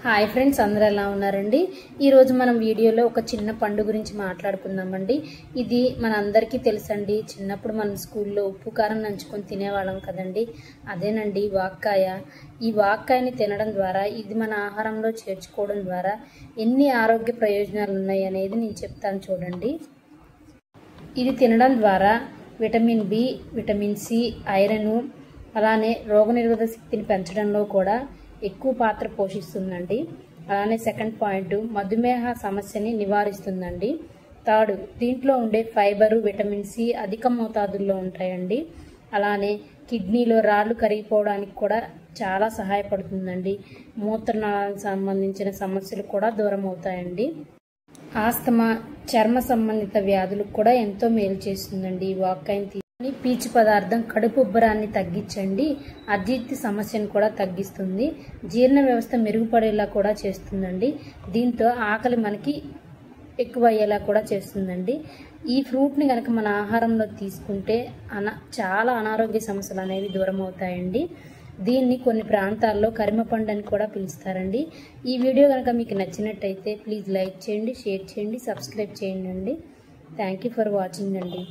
Hi friends, అందరూ ఎలా ఉన్నారండి? ఈరోజు మనం వీడియోలో ఒక చిన్న పండు గురించి మాట్లాడుకుందామండి. ఇది మన అందరికీ తెలుసండి. చిన్నప్పుడు మనం స్కూల్లో ఉప్పు కారం నంచుకొని తినేవాళ్ళం కదండి. అదేనండి వాక్కాయ. ఈ వాక్కాయని తినడం ద్వారా, ఇది మన ఆహారంలో చేర్చుకోవడం ద్వారా ఎన్ని ఆరోగ్య ప్రయోజనాలు ఉన్నాయి అనేది నేను చెప్తాను చూడండి. ఇది తినడం ద్వారా vitamin B, vitamin C, iron, అలానే రోగనిరోధక శక్తిని పెంచడంలో కూడా ఎక్కువ పాత్ర పోషిస్తుందండి. అలానే సెకండ్ పాయింట్, మధుమేహ సమస్యని నివారిస్తుందండి. థర్డ్, దీంట్లో ఉండే ఫైబరు, విటమిన్ సి అధిక మోతాదుల్లో ఉంటాయండి. అలానే కిడ్నీలో రాళ్ళు కరిగిపోవడానికి కూడా చాలా సహాయపడుతుందండి. మూత్రనాళానికి సంబంధించిన సమస్యలు కూడా దూరం అవుతాయండి. ఆస్తమా, చర్మ సంబంధిత వ్యాధులకు కూడా ఎంతో మేలు చేస్తుందండి ఈ వాక్కాయని. పీచు పదార్థం కడుపు ఉబ్బరాన్ని తగ్గించండి, అజీర్తి సమస్యను కూడా తగ్గిస్తుంది, జీర్ణ వ్యవస్థ మెరుగుపడేలా కూడా చేస్తుందండి. దీంతో ఆకలి మనకి ఎక్కువ అయ్యేలా కూడా చేస్తుందండి. ఈ ఫ్రూట్ని కనుక మన ఆహారంలో తీసుకుంటే చాలా అనారోగ్య సమస్యలు అనేవి దూరం అవుతాయండి. దీన్ని కొన్ని ప్రాంతాల్లో కరిమపండు అని కూడా పిలుస్తారండి. ఈ వీడియో కనుక మీకు నచ్చినట్టయితే ప్లీజ్ లైక్ చేయండి, షేర్ చేయండి, సబ్స్క్రైబ్ చేయండి అండి. థ్యాంక్ యూ ఫర్ వాచింగ్ అండి.